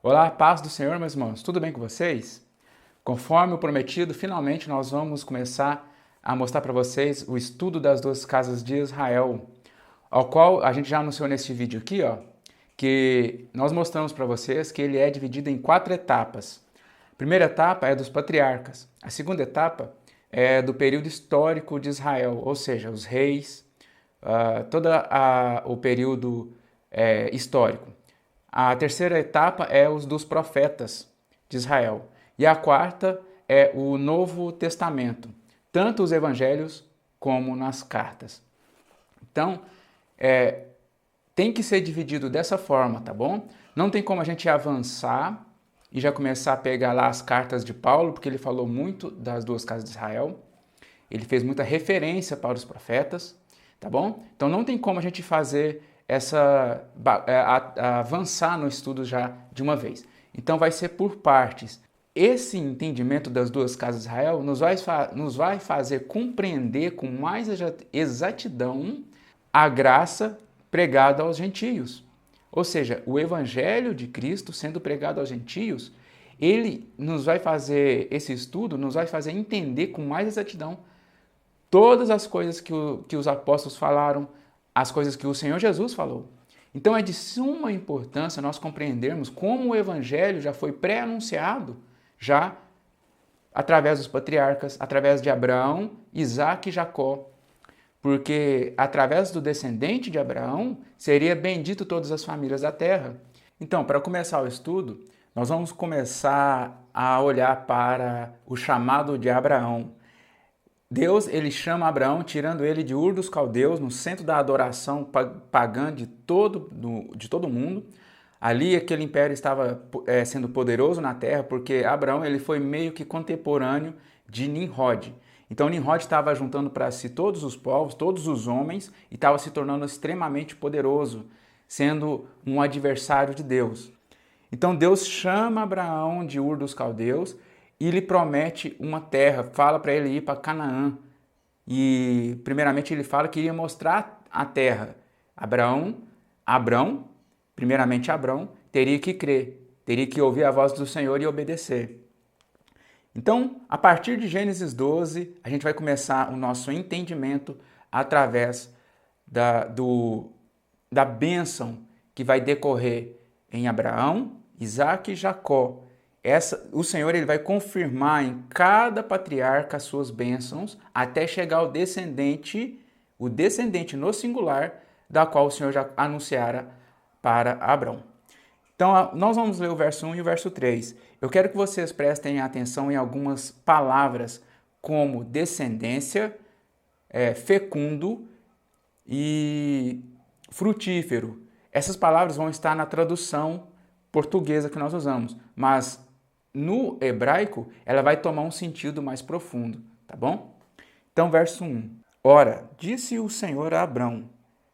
Olá, paz do Senhor, meus irmãos, tudo bem com vocês? Conforme o prometido, finalmente nós vamos começar a mostrar para vocês o estudo das duas casas de Israel, ao qual a gente já anunciou nesse vídeo aqui, ó, que nós mostramos para vocês que ele é dividido em 4 etapas. A primeira etapa é dos patriarcas, a segunda etapa é do período histórico de Israel, ou seja, os reis, todo o período histórico. A terceira etapa é os dos profetas de Israel. E a quarta é o Novo Testamento, tanto os evangelhos como nas cartas. Então, tem que ser dividido dessa forma, tá bom? Não tem como a gente avançar e já começar a pegar lá as cartas de Paulo, porque ele falou muito das duas casas de Israel. Ele fez muita referência para os profetas, tá bom? Então não tem como a gente fazer avançar no estudo já de uma vez. Então vai ser por partes. Esse entendimento das duas casas de Israel nos vai fazer compreender com mais exatidão a graça pregada aos gentios. Ou seja, o evangelho de Cristo sendo pregado aos gentios, ele nos vai fazer, esse estudo nos vai fazer entender com mais exatidão todas as coisas que os apóstolos falaram, as coisas que o Senhor Jesus falou. Então é de suma importância nós compreendermos como o evangelho já foi pré-anunciado, já através dos patriarcas, através de Abraão, Isaac e Jacó. Porque através do descendente de Abraão seria bendito todas as famílias da terra. Então, para começar o estudo, nós vamos começar a olhar para o chamado de Abraão. Deus, ele chama Abraão, tirando ele de Ur dos Caldeus, no centro da adoração pagã de todo mundo. Ali aquele império estava sendo poderoso na terra, porque Abraão ele foi meio que contemporâneo de Nimrod. Então Nimrod estava juntando para si todos os povos, todos os homens, e estava se tornando extremamente poderoso, sendo um adversário de Deus. Então Deus chama Abraão de Ur dos Caldeus e lhe promete uma terra, fala para ele ir para Canaã. E primeiramente ele fala que iria mostrar a terra. Primeiramente Abrão, teria que crer, teria que ouvir a voz do Senhor e obedecer. Então, a partir de Gênesis 12, a gente vai começar o nosso entendimento através da bênção que vai decorrer em Abraão, Isaac e Jacó. O Senhor ele vai confirmar em cada patriarca as suas bênçãos até chegar ao descendente, o descendente no singular, da qual o Senhor já anunciara para Abrão. Então, nós vamos ler o verso 1 e o verso 3. Eu quero que vocês prestem atenção em algumas palavras como descendência, fecundo e frutífero. Essas palavras vão estar na tradução portuguesa que nós usamos, mas no hebraico ela vai tomar um sentido mais profundo, tá bom? Então, verso 1. Ora, disse o Senhor a Abrão: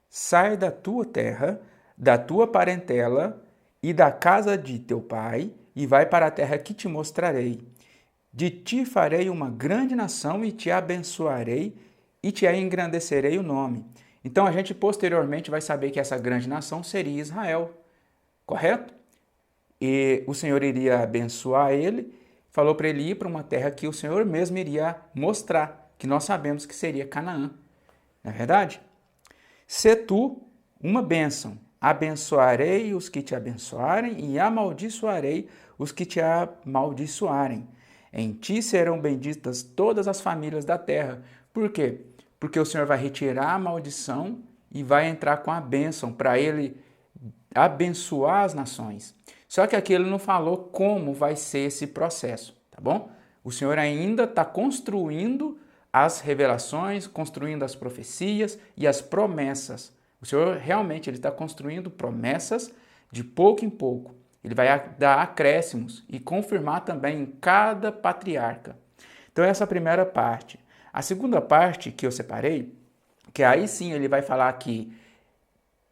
sai da tua terra, da tua parentela e da casa de teu pai, e vai para a terra que te mostrarei. De ti farei uma grande nação e te abençoarei e te engrandecerei o nome. Então a gente posteriormente vai saber que essa grande nação seria Israel, correto? E o Senhor iria abençoar ele, falou para ele ir para uma terra que o Senhor mesmo iria mostrar, que nós sabemos que seria Canaã. Não é verdade? Se tu uma bênção, abençoarei os que te abençoarem e amaldiçoarei os que te amaldiçoarem. Em ti serão benditas todas as famílias da terra. Por quê? Porque o Senhor vai retirar a maldição e vai entrar com a bênção para ele abençoar as nações. Só que aqui ele não falou como vai ser esse processo, tá bom? O Senhor ainda está construindo as revelações, construindo as profecias e as promessas. O Senhor realmente está construindo promessas de pouco em pouco. Ele vai dar acréscimos e confirmar também em cada patriarca. Então essa é a primeira parte. A segunda parte que eu separei, que aí sim ele vai falar que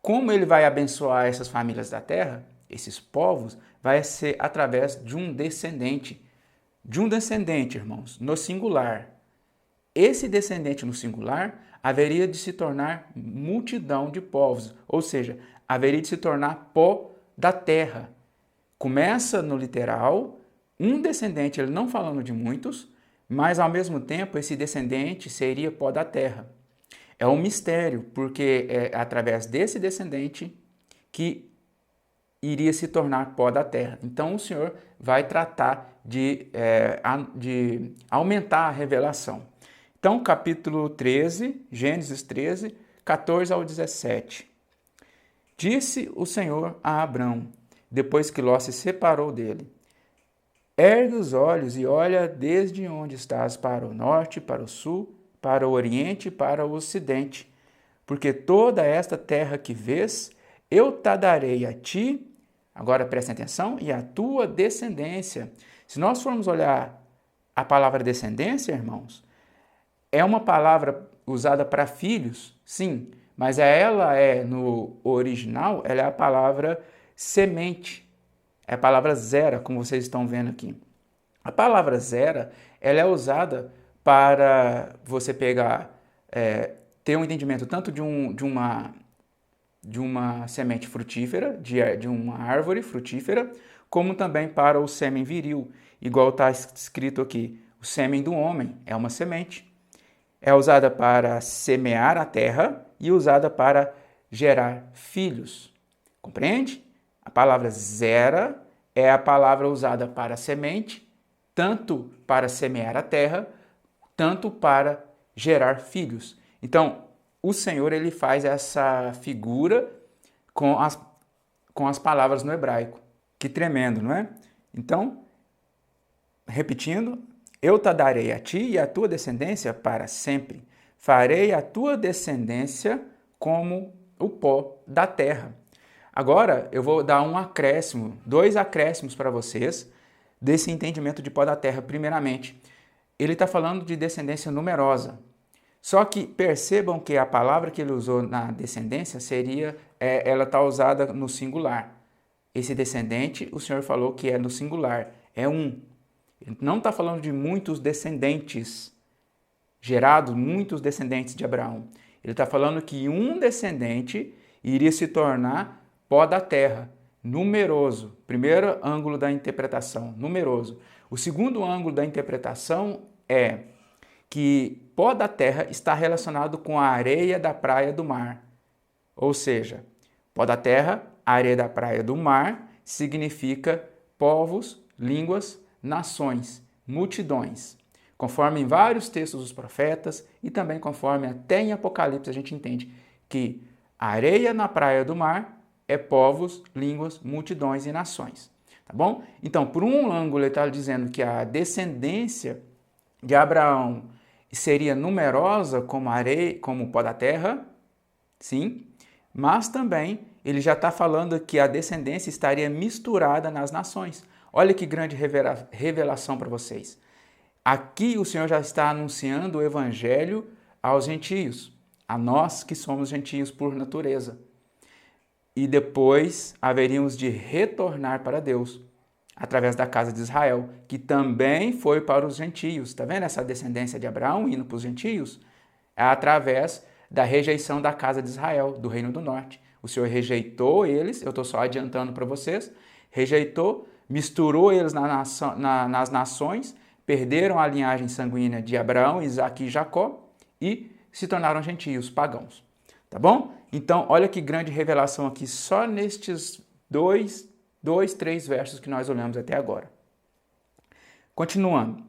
como ele vai abençoar essas famílias da terra, esses povos, vai ser através de um descendente. De um descendente, irmãos, no singular. Esse descendente no singular haveria de se tornar multidão de povos, ou seja, haveria de se tornar pó da terra. Começa no literal, um descendente, ele não falando de muitos, mas ao mesmo tempo esse descendente seria pó da terra. É um mistério, porque é através desse descendente que iria se tornar pó da terra. Então o Senhor vai tratar de aumentar a revelação. Então, capítulo 13, Gênesis 13, 14 ao 17. Disse o Senhor a Abrão, depois que Ló se separou dele: ergue os olhos e olha desde onde estás para o norte, para o sul, para o oriente e para o ocidente, porque toda esta terra que vês, eu te darei a ti, agora prestem atenção, e a tua descendência. Se nós formos olhar a palavra descendência, irmãos, é uma palavra usada para filhos, sim, mas ela no original, ela é a palavra semente, é a palavra zera, como vocês estão vendo aqui. A palavra zera, ela é usada para você pegar, ter um entendimento tanto de uma semente frutífera, de uma árvore frutífera, como também para o sêmen viril, igual está escrito aqui, o sêmen do homem é uma semente. É usada para semear a terra e usada para gerar filhos. Compreende? A palavra zera é a palavra usada para semente, tanto para semear a terra, tanto para gerar filhos. Então, o Senhor ele faz essa figura com as palavras no hebraico. Que tremendo, não é? Então, repetindo, eu te darei a ti e a tua descendência para sempre. Farei a tua descendência como o pó da terra. Agora, eu vou dar um acréscimo, 2 acréscimos para vocês desse entendimento de pó da terra. Primeiramente, ele está falando de descendência numerosa. Só que percebam que a palavra que ele usou na descendência ela está usada no singular. Esse descendente, o Senhor falou que é no singular, é um. Ele não está falando de muitos descendentes, gerados muitos descendentes de Abraão. Ele está falando que um descendente iria se tornar pó da terra, numeroso. Primeiro ângulo da interpretação, numeroso. O segundo ângulo da interpretação é que pó da terra está relacionado com a areia da praia do mar. Ou seja, pó da terra, areia da praia do mar, significa povos, línguas, nações, multidões. Conforme em vários textos dos profetas e também conforme até em Apocalipse a gente entende que a areia na praia do mar é povos, línguas, multidões e nações. Tá bom? Então, por um ângulo, ele está dizendo que a descendência de Abraão seria numerosa como areia, como o pó da terra, sim, mas também ele já está falando que a descendência estaria misturada nas nações. Olha que grande revelação para vocês. Aqui o Senhor já está anunciando o evangelho aos gentios, a nós que somos gentios por natureza. E depois haveríamos de retornar para Deus, através da casa de Israel, que também foi para os gentios. Está vendo essa descendência de Abraão indo para os gentios? É através da rejeição da casa de Israel, do Reino do Norte. O Senhor rejeitou eles, eu estou só adiantando para vocês, rejeitou, misturou eles nas nações, perderam a linhagem sanguínea de Abraão, Isaque e Jacó e se tornaram gentios, pagãos. Tá bom? Então, olha que grande revelação aqui, só nestes 3 versos que nós olhamos até agora. Continuando.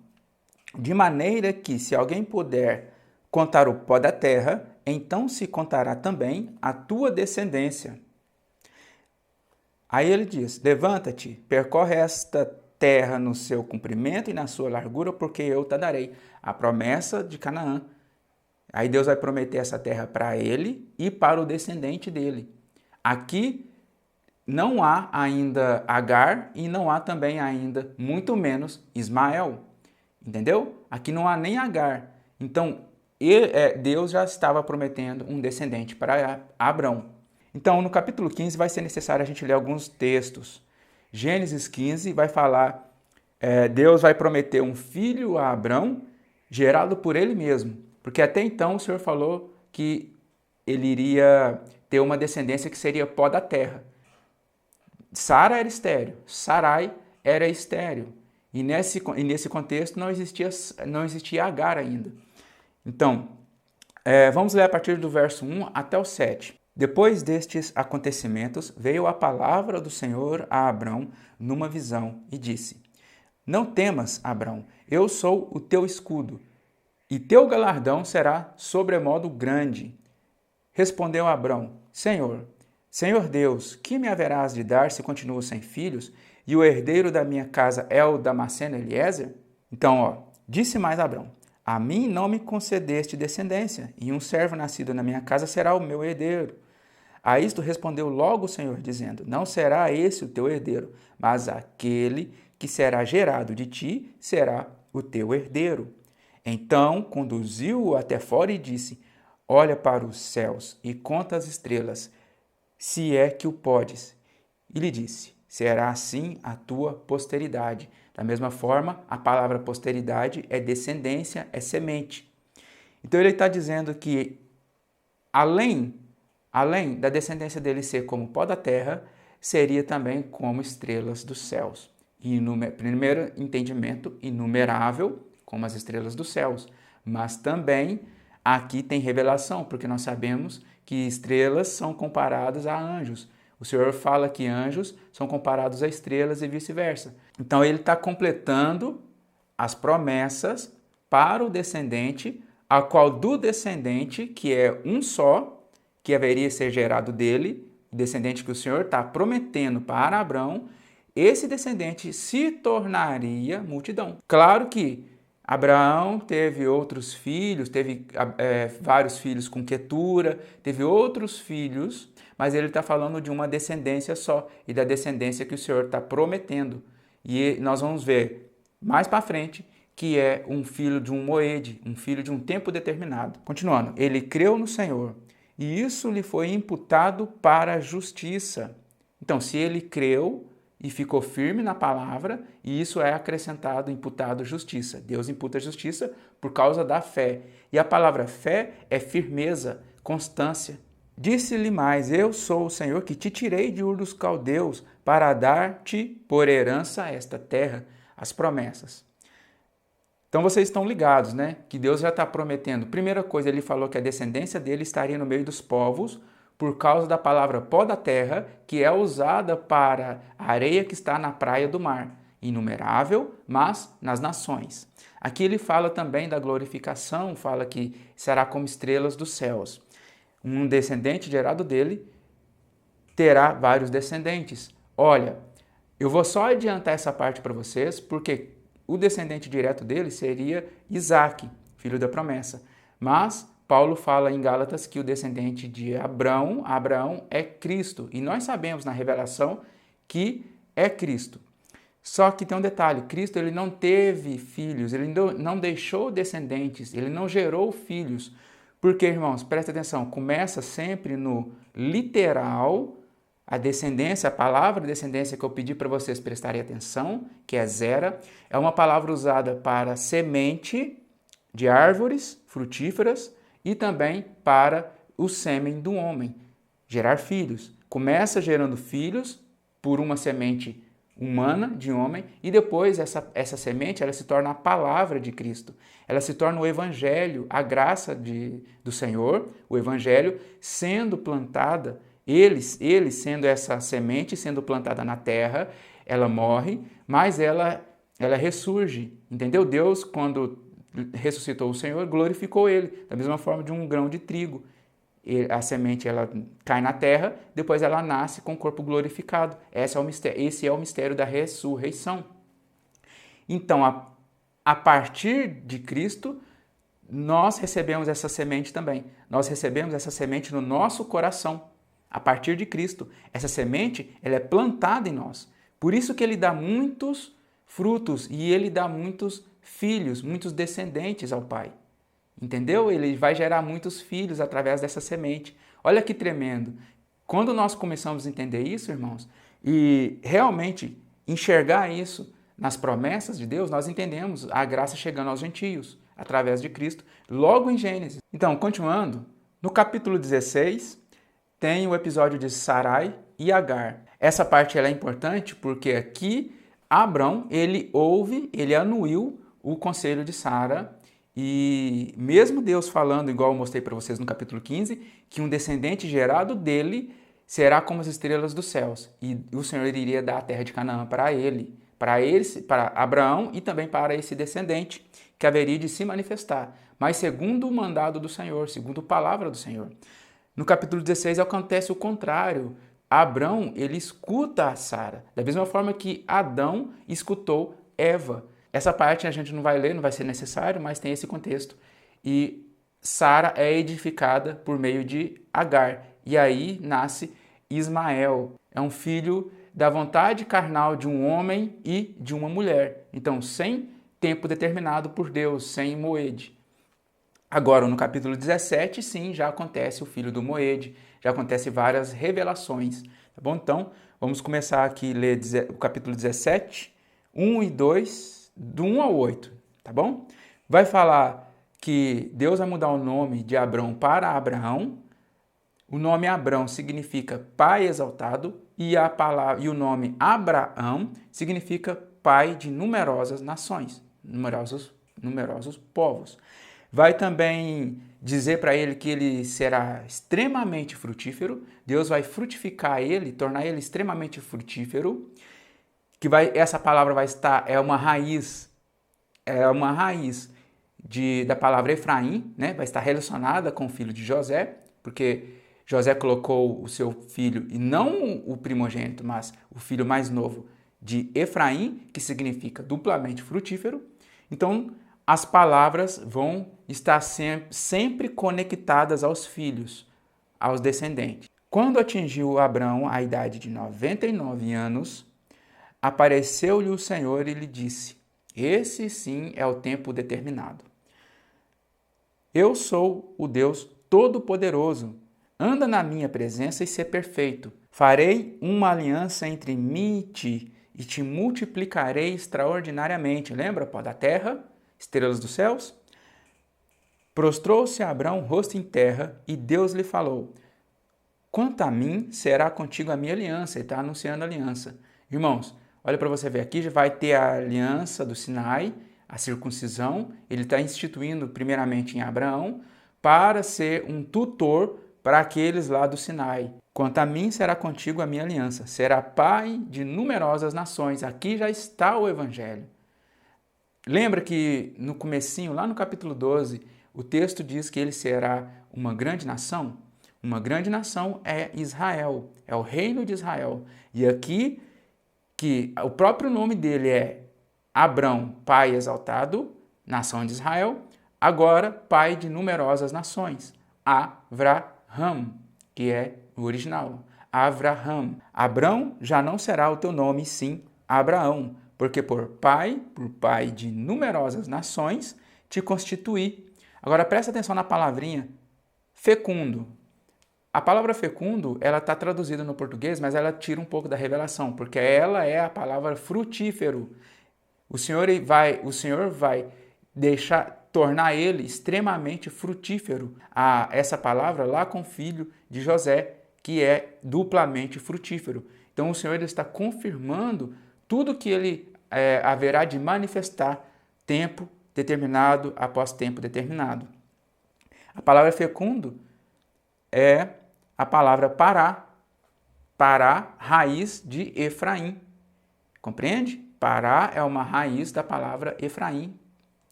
De maneira que, se alguém puder contar o pó da terra, então se contará também a tua descendência. Aí ele diz: levanta-te, percorre esta terra no seu comprimento e na sua largura, porque eu te darei. A promessa de Canaã. Aí Deus vai prometer essa terra para ele e para o descendente dele. Aqui não há ainda Agar e não há também ainda, muito menos, Ismael. Entendeu? Aqui não há nem Agar. Então, Deus já estava prometendo um descendente para Abrão. Então, no capítulo 15 vai ser necessário a gente ler alguns textos. Gênesis 15 vai falar, Deus vai prometer um filho a Abrão, gerado por ele mesmo. Porque até então o Senhor falou que ele iria ter uma descendência que seria pó da terra. Sara era estéril, Sarai era estéril. E nesse contexto não existia Agar ainda. Então, vamos ler a partir do verso 1 até o 7. Depois destes acontecimentos, veio a palavra do Senhor a Abrão numa visão e disse: Não temas, Abrão, eu sou o teu escudo, e teu galardão será sobremodo grande. Respondeu Abrão: Senhor Deus, que me haverás de dar se continuo sem filhos, e o herdeiro da minha casa é o Damasceno Eliezer? Então, disse mais Abrão: A mim não me concedeste descendência, e um servo nascido na minha casa será o meu herdeiro. A isto respondeu logo o Senhor, dizendo: Não será esse o teu herdeiro, mas aquele que será gerado de ti será o teu herdeiro. Então conduziu-o até fora e disse: Olha para os céus e conta as estrelas, se é que o podes. E lhe disse: Será assim a tua posteridade. Da mesma forma, a palavra posteridade é descendência, é semente. Então ele está dizendo que além da descendência dele ser como pó da terra, seria também como estrelas dos céus. E primeiro entendimento, inumerável, como as estrelas dos céus. Mas também aqui tem revelação, porque nós sabemos que estrelas são comparadas a anjos. O Senhor fala que anjos são comparados a estrelas e vice-versa. Então ele está completando as promessas para o descendente, a qual do descendente, que é um só, que haveria ser gerado dele, o descendente que o Senhor está prometendo para Abrão, esse descendente se tornaria multidão. Claro que Abraão teve outros filhos, teve vários filhos com Quetura, teve outros filhos, mas ele está falando de uma descendência só e da descendência que o Senhor está prometendo. E nós vamos ver mais para frente que é um filho de um moede, um filho de um tempo determinado. Continuando, ele creu no Senhor e isso lhe foi imputado para a justiça. Então, se ele creu e ficou firme na palavra, e isso é acrescentado, imputado justiça. Deus imputa justiça por causa da fé. E a palavra fé é firmeza, constância. Disse-lhe mais: Eu sou o Senhor que te tirei de Ur dos Caldeus para dar-te por herança esta terra, as promessas. Então vocês estão ligados, né? Que Deus já está prometendo. Primeira coisa, ele falou que a descendência dele estaria no meio dos povos, por causa da palavra pó da terra, que é usada para a areia que está na praia do mar. Inumerável, mas nas nações. Aqui ele fala também da glorificação, fala que será como estrelas dos céus. Um descendente gerado dele terá vários descendentes. Olha, eu vou só adiantar essa parte para vocês, porque o descendente direto dele seria Isaque, filho da promessa. Mas Paulo fala em Gálatas que o descendente de Abraão é Cristo. E nós sabemos na revelação que é Cristo. Só que tem um detalhe, Cristo ele não teve filhos, ele não deixou descendentes, ele não gerou filhos. Porque, irmãos, presta atenção, começa sempre no literal, a descendência, a palavra descendência que eu pedi para vocês prestarem atenção, que é zera, é uma palavra usada para semente de árvores frutíferas e também para o sêmen do homem, gerar filhos. Começa gerando filhos por uma semente humana de homem e depois essa semente ela se torna a palavra de Cristo. Ela se torna o evangelho, a graça do Senhor, o evangelho sendo plantada, ele sendo essa semente, sendo plantada na terra, ela morre, mas ela ressurge, entendeu? Deus, quando ressuscitou o Senhor, glorificou ele, da mesma forma de um grão de trigo. A semente ela cai na terra, depois ela nasce com o corpo glorificado. Esse é o mistério da ressurreição. Então, a partir de Cristo, nós recebemos essa semente também. Nós recebemos essa semente no nosso coração. A partir de Cristo. Essa semente ela é plantada em nós. Por isso que ele dá muitos frutos e ele dá muitos filhos, muitos descendentes ao Pai. Entendeu? Ele vai gerar muitos filhos através dessa semente. Olha que tremendo. Quando nós começamos a entender isso, irmãos, e realmente enxergar isso nas promessas de Deus, nós entendemos a graça chegando aos gentios, através de Cristo, logo em Gênesis. Então, continuando, no capítulo 16, tem o episódio de Sarai e Agar. Essa parte ela é importante porque aqui Abrão, ele anuiu o conselho de Sara e mesmo Deus falando, igual eu mostrei para vocês no capítulo 15, que um descendente gerado dele será como as estrelas dos céus e o Senhor iria dar a terra de Canaã para ele, para Abraão e também para esse descendente que haveria de se manifestar, mas segundo o mandado do Senhor, segundo a palavra do Senhor. No capítulo 16 acontece o contrário. Abrão, ele escuta a Sara, da mesma forma que Adão escutou Eva. Essa parte a gente não vai ler, não vai ser necessário, mas tem esse contexto. E Sara é edificada por meio de Agar. E aí nasce Ismael. É um filho da vontade carnal de um homem e de uma mulher. Então, sem tempo determinado por Deus, sem moed. Agora, no capítulo 17, sim, já acontece o filho do moed, já acontece várias revelações, tá bom? Então, vamos começar aqui a ler o capítulo 17, 1 e 2, do 1 ao 8, tá bom? Vai falar que Deus vai mudar o nome de Abrão para Abraão. O nome Abrão significa pai exaltado e o nome Abraão significa pai de numerosas nações, numerosos povos. Vai também dizer para ele que ele será extremamente frutífero. Deus vai frutificar ele, tornar ele extremamente frutífero. Essa palavra vai estar, é uma raiz da palavra Efraim, né? Vai estar relacionada com o filho de José, porque José colocou o seu filho, e não o primogênito, mas o filho mais novo de Efraim, que significa duplamente frutífero. Então, as palavras vão estar sempre conectadas aos filhos, aos descendentes. Quando atingiu Abrão a idade de 99 anos, apareceu-lhe o Senhor e lhe disse: esse sim é o tempo determinado. Eu sou o Deus Todo-Poderoso. Anda na minha presença e ser perfeito. Farei uma aliança entre mim e te multiplicarei extraordinariamente. Lembra, pó da terra? Estrelas dos céus? Prostrou-se Abrão rosto em terra e Deus lhe falou: quanto a mim, será contigo a minha aliança. Ele está anunciando a aliança. Irmãos, olha para você ver aqui, já vai ter a aliança do Sinai, a circuncisão. Ele está instituindo primeiramente em Abraão para ser um tutor para aqueles lá do Sinai. Quanto a mim, será contigo a minha aliança. Será pai de numerosas nações. Aqui já está o evangelho. Lembra que no comecinho, lá no capítulo 12, o texto diz que ele será uma grande nação? Uma grande nação é Israel, é o reino de Israel. E aqui, que o próprio nome dele é Abrão, pai exaltado, nação de Israel, agora pai de numerosas nações, Avraham, que é o original, Avraham. Abrão já não será o teu nome, sim Abraão, porque por pai de numerosas nações, te constituí. Agora presta atenção na palavrinha fecundo. A palavra fecundo, ela está traduzida no português, mas ela tira um pouco da revelação, porque ela é a palavra frutífero. O Senhor vai tornar ele extremamente frutífero. Essa palavra lá com o filho de José, que é duplamente frutífero. Então o Senhor está confirmando tudo que ele haverá de manifestar tempo determinado após tempo determinado. A palavra fecundo é a palavra Pará, raiz de Efraim. Compreende? Pará é uma raiz da palavra Efraim,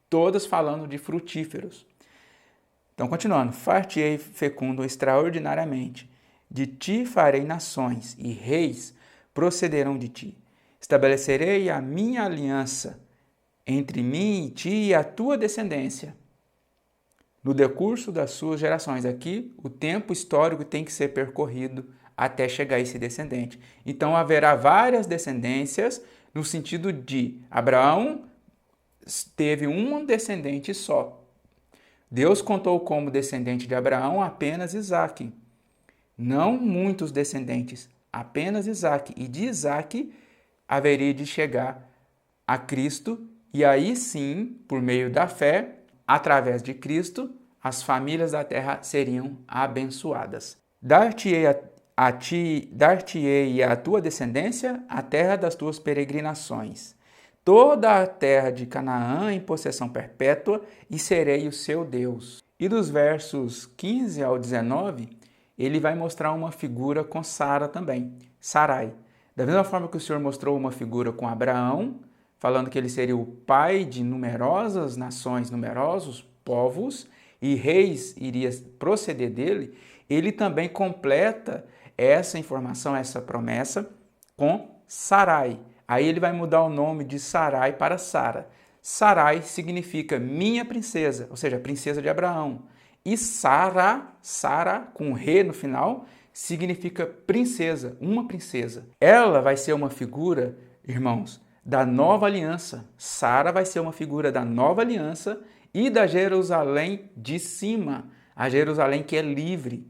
todas falando de frutíferos. Então, continuando. Far-te-ei fecundo extraordinariamente, de ti farei nações, e reis procederão de ti. Estabelecerei a minha aliança entre mim e ti e a tua descendência, no decurso das suas gerações. Aqui, o tempo histórico tem que ser percorrido até chegar esse descendente. Então, haverá várias descendências, no sentido de Abraão teve um descendente só. Deus contou como descendente de Abraão apenas Isaque. Não muitos descendentes, apenas Isaque. E de Isaque haveria de chegar a Cristo, e aí sim, por meio da fé, através de Cristo, as famílias da terra seriam abençoadas. Dar-te-ei a ti dar-te-ei e à tua descendência a terra das tuas peregrinações, toda a terra de Canaã em possessão perpétua, e serei o seu Deus. E dos versos 15 ao 19, ele vai mostrar uma figura com Sara também, Sarai. Da mesma forma que o Senhor mostrou uma figura com Abraão, falando que ele seria o pai de numerosas nações, numerosos povos, e reis iria proceder dele, ele também completa essa informação, essa promessa, com Sarai. Aí ele vai mudar o nome de Sarai para Sara. Sarai significa minha princesa, ou seja, princesa de Abraão. E Sara, com re no final, significa princesa, uma princesa. Ela vai ser uma figura, irmãos, da nova aliança. Sara vai ser uma figura da nova aliança e da Jerusalém de cima, a Jerusalém que é livre.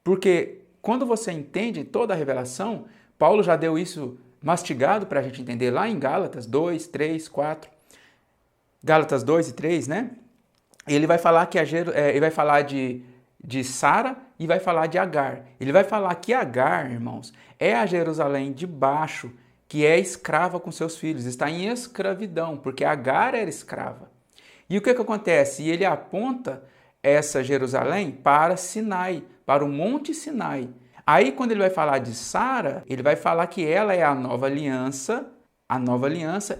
Porque quando você entende toda a revelação, Paulo já deu isso mastigado para a gente entender lá em Gálatas 2, 3, 4. Gálatas 2 e 3, né? Ele vai falar que ele vai falar de Sara e vai falar de Agar. Ele vai falar que Agar, irmãos, é a Jerusalém de baixo, que é escrava com seus filhos, está em escravidão, porque Agar era escrava. E o que acontece? E ele aponta essa Jerusalém para Sinai, para o Monte Sinai. Aí, quando ele vai falar de Sara, ele vai falar que ela é a nova aliança,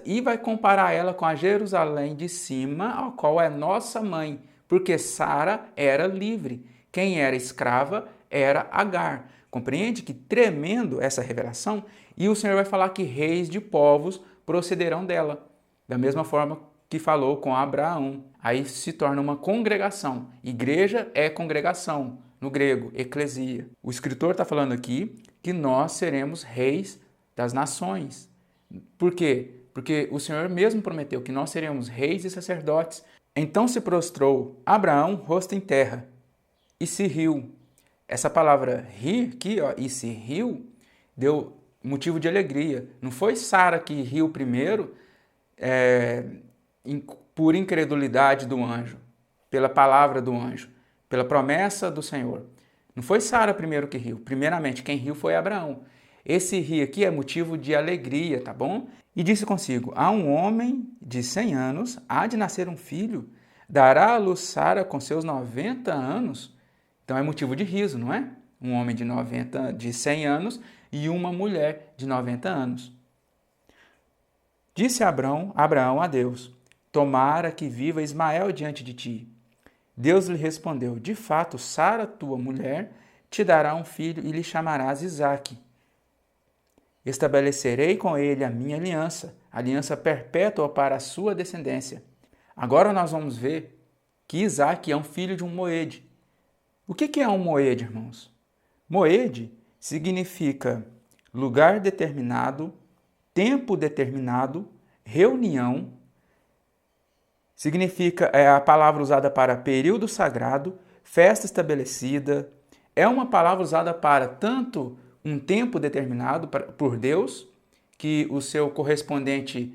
e vai comparar ela com a Jerusalém de cima, a qual é nossa mãe, porque Sara era livre. Quem era escrava era Agar. Compreende que tremendo essa revelação? E o Senhor vai falar que reis de povos procederão dela, da mesma forma que falou com Abraão. Aí se torna uma congregação. Igreja é congregação, no grego, eclesia. O escritor está falando aqui que nós seremos reis das nações. Por quê? Porque o Senhor mesmo prometeu que nós seremos reis e sacerdotes. Então se prostrou Abraão, rosto em terra, e se riu. Essa palavra rir aqui, ó, e se riu, deu motivo de alegria. Não foi Sara que riu primeiro, por incredulidade do anjo, pela palavra do anjo, pela promessa do Senhor. Não foi Sara primeiro que riu. Primeiramente, quem riu foi Abraão. Esse rir aqui é motivo de alegria, tá bom? E disse consigo, a um homem de 100 anos há de nascer um filho, dará à luz Sara com seus 90 anos. Então é motivo de riso, não é? Um homem de 100 anos e uma mulher de 90 anos. Disse Abraão a Deus, tomara que viva Ismael diante de ti. Deus lhe respondeu, de fato, Sara, tua mulher, te dará um filho e lhe chamarás Isaque. Estabelecerei com ele a minha aliança perpétua para a sua descendência. Agora nós vamos ver que Isaque é um filho de um Moede. O que é um Moede, irmãos? Moede significa lugar determinado, tempo determinado, reunião. Significa, é a palavra usada para período sagrado, festa estabelecida. É uma palavra usada para tanto um tempo determinado por Deus, que o seu correspondente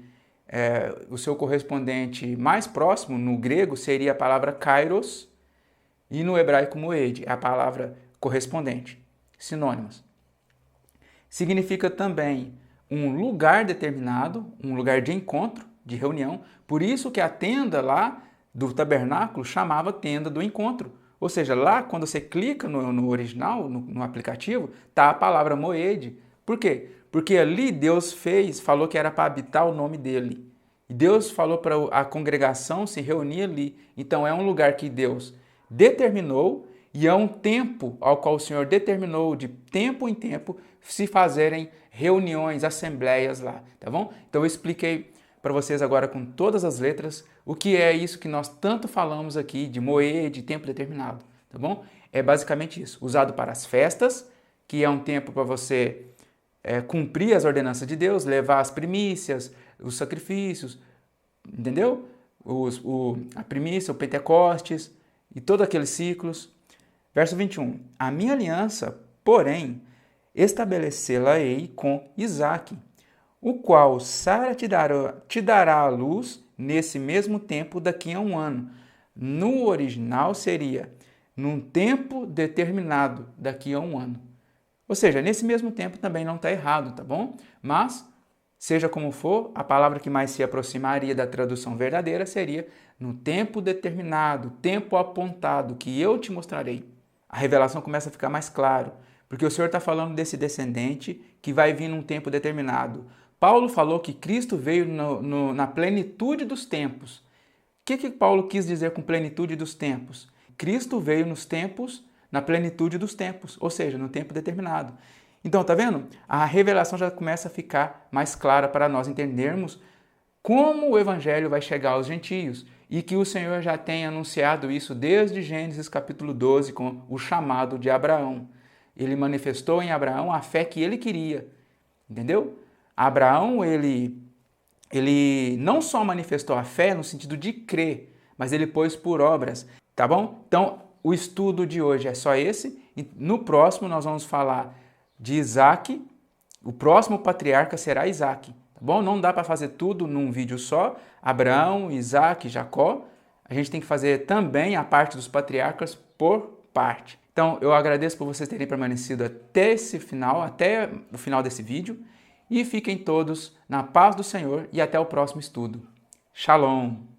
mais próximo no grego seria a palavra kairos, e no hebraico moed, é a palavra correspondente, sinônimos. Significa também um lugar determinado, um lugar de encontro, de reunião, por isso que a tenda lá do tabernáculo chamava tenda do encontro. Ou seja, lá quando você clica no original, no aplicativo, está a palavra moed. Por quê? Porque ali Deus falou que era para habitar o nome dele. E Deus falou para a congregação se reunir ali. Então é um lugar que Deus determinou e é um tempo ao qual o Senhor determinou de tempo em tempo se fazerem reuniões, assembleias lá, tá bom? Então eu expliquei para vocês agora com todas as letras o que é isso que nós tanto falamos aqui de moed, de tempo determinado, tá bom? É basicamente isso, usado para as festas, que é um tempo para você cumprir as ordenanças de Deus, levar as primícias, os sacrifícios, entendeu? A primícia, o Pentecostes e todos aqueles ciclos. Verso 21. A minha aliança, porém, estabelecê-la-ei com Isaque, o qual Sara te dará à luz nesse mesmo tempo daqui a um ano. No original seria num tempo determinado daqui a um ano. Ou seja, nesse mesmo tempo também não está errado, tá bom? Mas, seja como for, a palavra que mais se aproximaria da tradução verdadeira seria no tempo determinado, tempo apontado, que eu te mostrarei. A revelação começa a ficar mais claro, porque o Senhor está falando desse descendente que vai vir num tempo determinado. Paulo falou que Cristo veio na plenitude dos tempos. O que Paulo quis dizer com plenitude dos tempos? Cristo veio nos tempos, na plenitude dos tempos, ou seja, no tempo determinado. Então, tá vendo? A revelação já começa a ficar mais clara para nós entendermos como o evangelho vai chegar aos gentios e que o Senhor já tem anunciado isso desde Gênesis capítulo 12 com o chamado de Abraão. Ele manifestou em Abraão a fé que ele queria, entendeu? Abraão, ele não só manifestou a fé no sentido de crer, mas ele pôs por obras, tá bom? Então, o estudo de hoje é só esse. E no próximo nós vamos falar de Isaac. O próximo patriarca será Isaac, tá bom? Não dá para fazer tudo num vídeo só. Abraão, Isaac, Jacó. A gente tem que fazer também a parte dos patriarcas por parte. Então, eu agradeço por vocês terem permanecido até esse final, até o final desse vídeo. E fiquem todos na paz do Senhor e até o próximo estudo. Shalom!